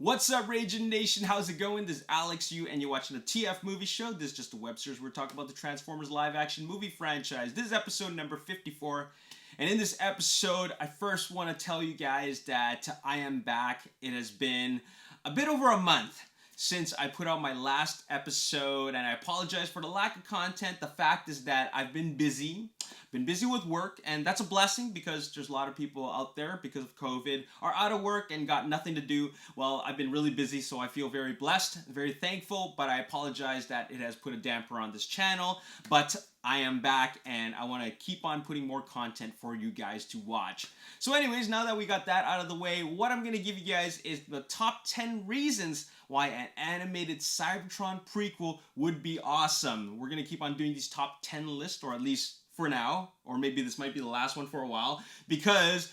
What's up, Ragin Nation? How's it going? This is Alex Yu, and you're watching the TF Movie Show. This is just a web series. We're talking about the Transformers live-action movie franchise. This is episode number 54, and in this episode, I first want to tell you guys that I am back. It has been a bit over a month since I put out my last episode, and I apologize for the lack of content. The fact is that I've been busy with work, and that's a blessing because there's a lot of people out there because of COVID are out of work and got nothing to do. Well, I've been really busy, so I feel very blessed, very thankful, but I apologize that it has put a damper on this channel, but I am back and I want to keep on putting more content for you guys to watch. So anyways, now that we got that out of the way, what I'm going to give you guys is the top 10 reasons why an animated Cybertron prequel would be awesome. We're going to keep on doing these top 10 lists, or at least for now, or maybe this might be the last one for a while, because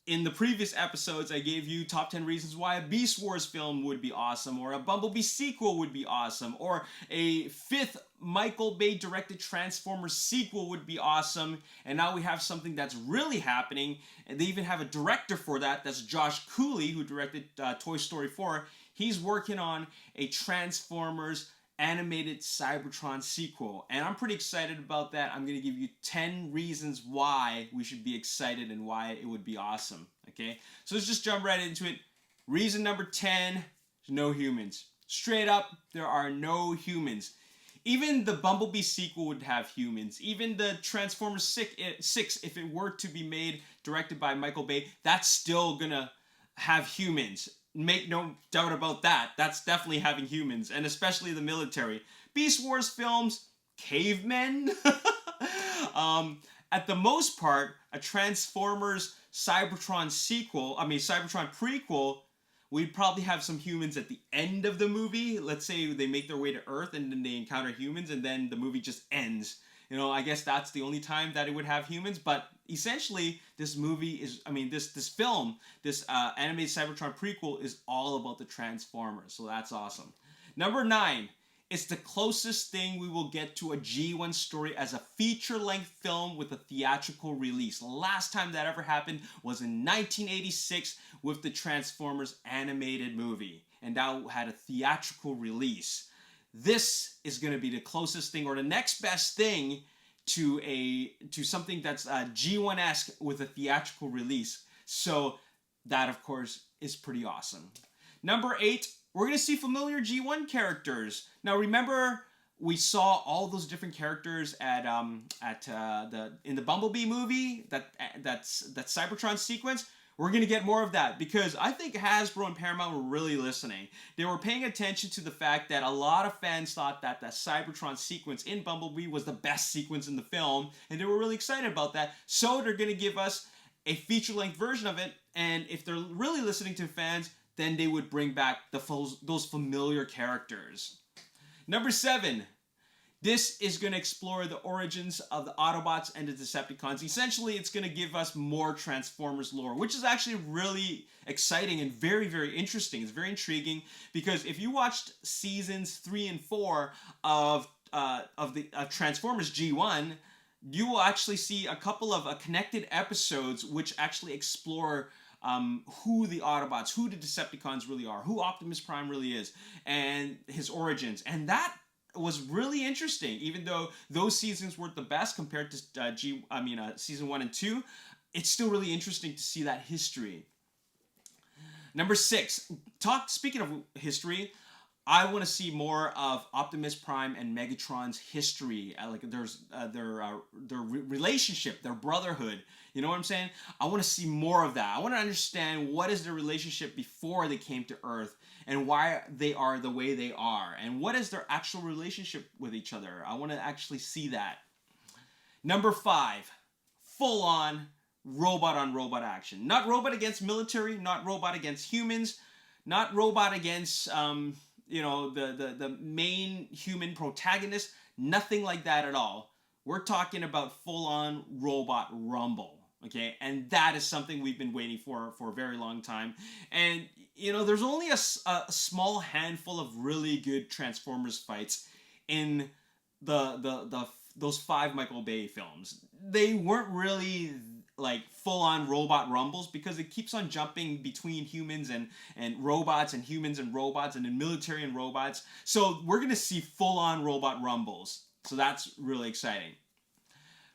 in the previous episodes I gave you top 10 reasons why a Beast Wars film would be awesome, or a Bumblebee sequel would be awesome, or a fifth Michael Bay directed Transformers sequel would be awesome, and now we have something that's really happening, and they even have a director for that. That's Josh Cooley, who directed Toy Story 4. He's working on a Transformers animated Cybertron sequel, and I'm pretty excited about that. I'm going to give you 10 reasons why we should be excited and why it would be awesome. Okay, so let's just jump right into it. Reason number 10, no humans. Straight up, there are no humans. Even the Bumblebee sequel would have humans. Even the Transformers 6, if it were to be made, directed by Michael Bay, that's still gonna have humans. Make no doubt about that. That's definitely having humans, and especially the military. Beast Wars films, cavemen. At the most part, a Transformers Cybertron prequel, we'd probably have some humans at the end of the movie. Let's say they make their way to Earth and then they encounter humans, and then the movie just ends. You know, I guess that's the only time that it would have humans, but essentially, this movie is, this film, this animated Cybertron prequel is all about the Transformers, so that's awesome. Number 9, it's the closest thing we will get to a G1 story as a feature-length film with a theatrical release. The last time that ever happened was in 1986 with the Transformers animated movie, and that had a theatrical release. This is going to be the closest thing, or the next best thing, to something that's G1-esque with a theatrical release. So that, of course, is pretty awesome. Number 8, we're going to see familiar G1 characters. Now, remember, we saw all those different characters in the Bumblebee movie, that Cybertron sequence. We're going to get more of that because I think Hasbro and Paramount were really listening. They were paying attention to the fact that a lot of fans thought that the Cybertron sequence in Bumblebee was the best sequence in the film, and they were really excited about that. So they're going to give us a feature-length version of it, and if they're really listening to fans, then they would bring back those familiar characters. Number 7. This is going to explore the origins of the Autobots and the Decepticons. Essentially, it's going to give us more Transformers lore, which is actually really exciting and very, very interesting. It's very intriguing because if you watched seasons 3 and 4 of Transformers G1, you will actually see a couple of connected episodes which actually explore who the Autobots, who the Decepticons really are, who Optimus Prime really is, and his origins. And that was really interesting, even though those seasons weren't the best compared to season 1 and 2. It's still really interesting to see that history. Number 6, speaking of history, I want to see more of Optimus Prime and Megatron's history, their relationship, their brotherhood. You know what I'm saying? I want to see more of that. I want to understand what is their relationship before they came to Earth and why they are the way they are, and what is their actual relationship with each other. I want to actually see that. Number 5, full-on robot-on-robot action. Not robot against military, not robot against humans, not robot against the main human protagonist. Nothing like that at all. We're talking about full-on robot rumble. Okay, and that is something we've been waiting for a very long time. And there's only a small handful of really good Transformers fights in those 5 Michael Bay films. They weren't really like full-on robot rumbles, because it keeps on jumping between humans and robots and humans and robots and then military and robots. So we're gonna see full-on robot rumbles. So that's really exciting.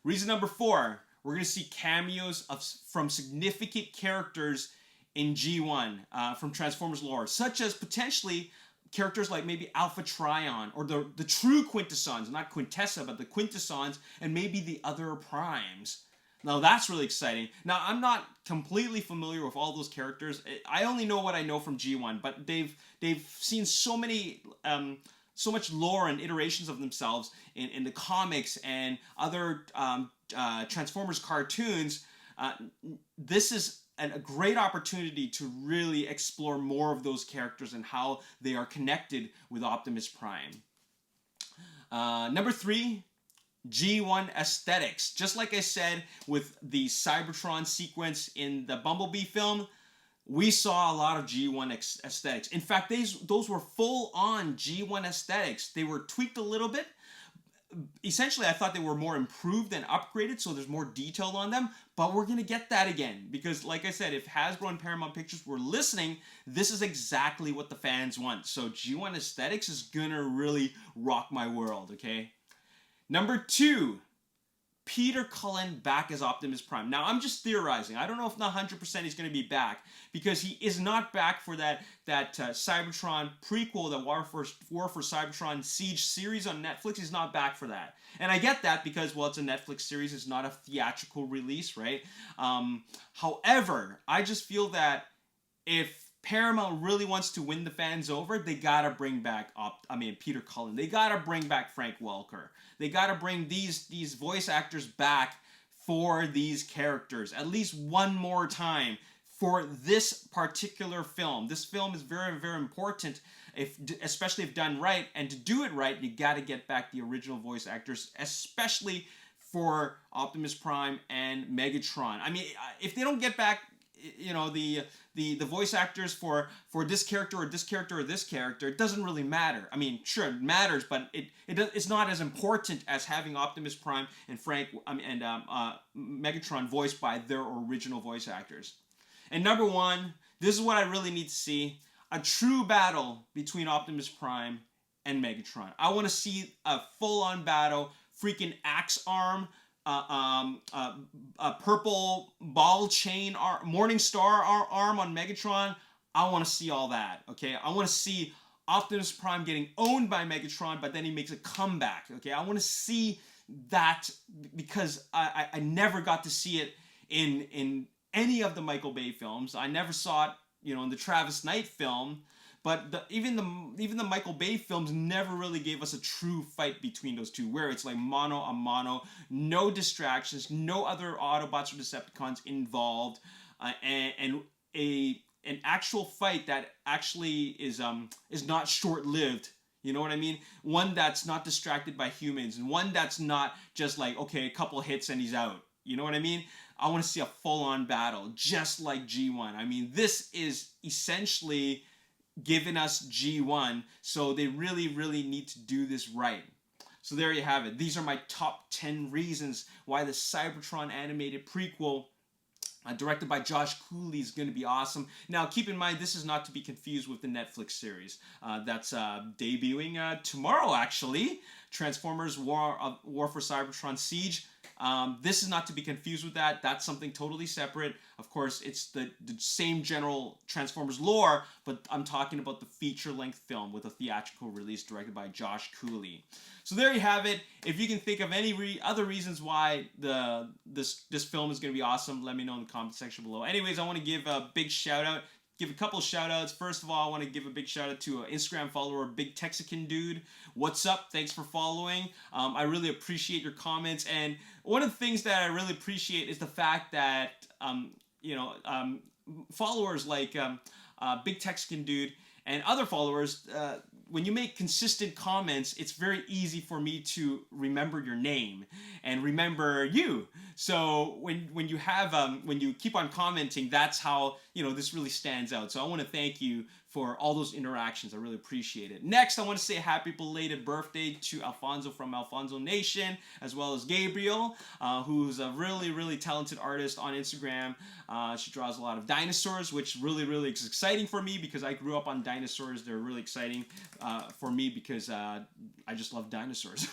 Reason number 4, we're gonna see cameos from significant characters in G1 from Transformers lore, such as potentially characters like maybe Alpha Trion, or the true Quintessons, not Quintessa, but the Quintessons, and maybe the other Primes. Now that's really exciting. Now I'm not completely familiar with all those characters. I only know what I know from G1, but they've seen so many so much lore and iterations of themselves in the comics and other Transformers cartoons. This is a great opportunity to really explore more of those characters and how they are connected with Optimus Prime. Number 3, G1 aesthetics. Just like I said with the Cybertron sequence in the Bumblebee film, we saw a lot of G1 aesthetics. In fact, those were full-on G1 aesthetics. They were tweaked a little bit. Essentially, I thought they were more improved and upgraded, so there's more detail on them, but we're going to get that again, because like I said, if Hasbro and Paramount Pictures were listening, this is exactly what the fans want. So G1 aesthetics is going to really rock my world, okay? Number 2, Peter Cullen back as Optimus Prime. Now, I'm just theorizing. I don't know if 100% he's going to be back, because he is not back for that Cybertron prequel, the War for Cybertron Siege series on Netflix. He's not back for that. And I get that because, well, it's a Netflix series. It's not a theatrical release, right? However, I just feel that if Paramount really wants to win the fans over, they gotta bring back Peter Cullen. They gotta bring back Frank Welker. They gotta bring these voice actors back for these characters at least one more time for this particular film. This film is very, very important, especially if done right. And to do it right, you gotta get back the original voice actors, especially for Optimus Prime and Megatron. I mean, if they don't get back, you know, the voice actors for this character or this character or this character, it doesn't really matter. I mean, sure, it matters, but it's not as important as having Optimus Prime and Megatron voiced by their original voice actors. And number 1, this is what I really need to see: a true battle between Optimus Prime and Megatron. I want to see a full-on battle, freaking axe arm, a purple ball chain Morning Star arm on Megatron. I want to see all that, okay? I want to see Optimus Prime getting owned by Megatron, but then he makes a comeback, okay? I want to see that, because I never got to see it in any of the Michael Bay films. I never saw it, you know, in the Travis Knight film. But even the Michael Bay films never really gave us a true fight between those two, where it's like mano a mano, no distractions, no other Autobots or Decepticons involved, and an actual fight that actually is not short-lived. You know what I mean? One that's not distracted by humans, and one that's not just like, okay, a couple hits and he's out. You know what I mean? I want to see a full-on battle, just like G1. I mean, this is essentially given us G1, so they really, really need to do this right. So there you have it. These are my top 10 reasons why the Cybertron animated prequel, directed by Josh Cooley, is going to be awesome. Now, keep in mind, this is not to be confused with the Netflix series that's debuting tomorrow, actually. Transformers War for Cybertron Siege. This is not to be confused with that. That's something totally separate. Of course, it's the same general Transformers lore, but I'm talking about the feature-length film with a theatrical release directed by Josh Cooley. So there you have it. If you can think of any other reasons why this film is going to be awesome, let me know in the comment section below. Anyways, I want to give a big shout-out. Give a couple of shout-outs. First of all, I want to give a big shout-out to an Instagram follower, Big Texican Dude. What's up? Thanks for following. I really appreciate your comments. And one of the things that I really appreciate is the fact that, followers like Big Texican Dude and other followers, when you make consistent comments, it's very easy for me to remember your name and remember you. So when you have when you keep on commenting, that's how this really stands out. So I want to thank you for all those interactions. I really appreciate it. Next, I want to say a happy belated birthday to Alfonso from Alfonso Nation, as well as Gabriel, who's a really talented artist on Instagram. She draws a lot of dinosaurs, which really is exciting for me because I grew up on dinosaurs. They're really exciting for me because I just love dinosaurs.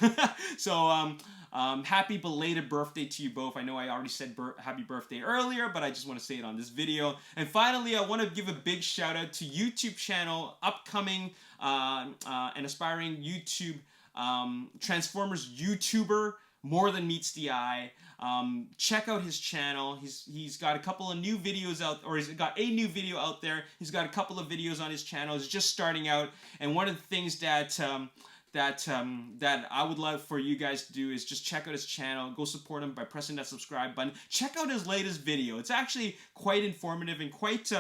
So happy belated birthday to you both. I know I already said happy birthday earlier, but I just want to say it on this video. And finally, I want to give a big shout out to YouTube channel, upcoming and aspiring YouTube Transformers YouTuber, More Than Meets the Eye. Check out his channel. He's got a couple of new videos out, or he's got a new video out there. He's got a couple of videos on his channel. He's just starting out, and one of the things that I would love for you guys to do is just check out his channel. Go support him by pressing that subscribe button. Check out his latest video. It's actually quite informative and quite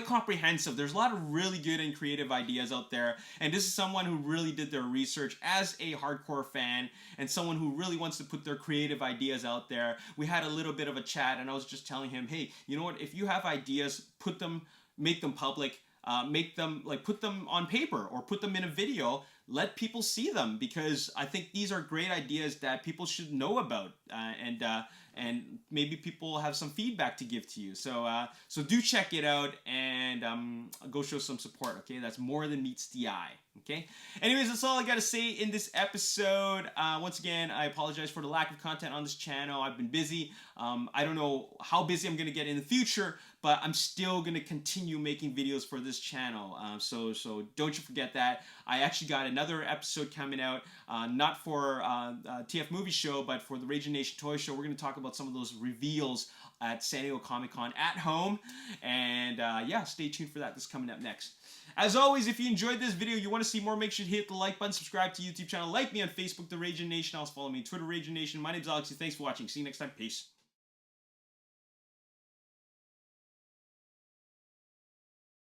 comprehensive. There's a lot of really good and creative ideas out there, and this is someone who really did their research as a hardcore fan and someone who really wants to put their creative ideas out there. We had a little bit of a chat, and I was just telling him, hey, you know what, if you have ideas, put them, make them public, make them, like, put them on paper or put them in a video. Let people see them, because I think these are great ideas that people should know about, and maybe people have some feedback to give to you. So so do check it out and go show some support. Okay, that's More Than Meets the Eye. Okay. Anyways, that's all I gotta say in this episode. Once again, I apologize for the lack of content on this channel. I've been busy. I don't know how busy I'm gonna get in the future, but I'm still gonna continue making videos for this channel. So don't you forget that. I actually got another episode coming out, not for TF Movie Show, but for the Ragin Nation Toy Show. We're gonna talk about some of those reveals at San Diego Comic-Con at home, and yeah, stay tuned for that. This is coming up next. As always, if you enjoyed this video, you want to see more, make sure to hit the like button, subscribe to the YouTube channel, like me on Facebook, The Ragin Nation. Also follow me on Twitter, Ragin Nation. My name's Alex. Thanks for watching. See you next time. Peace.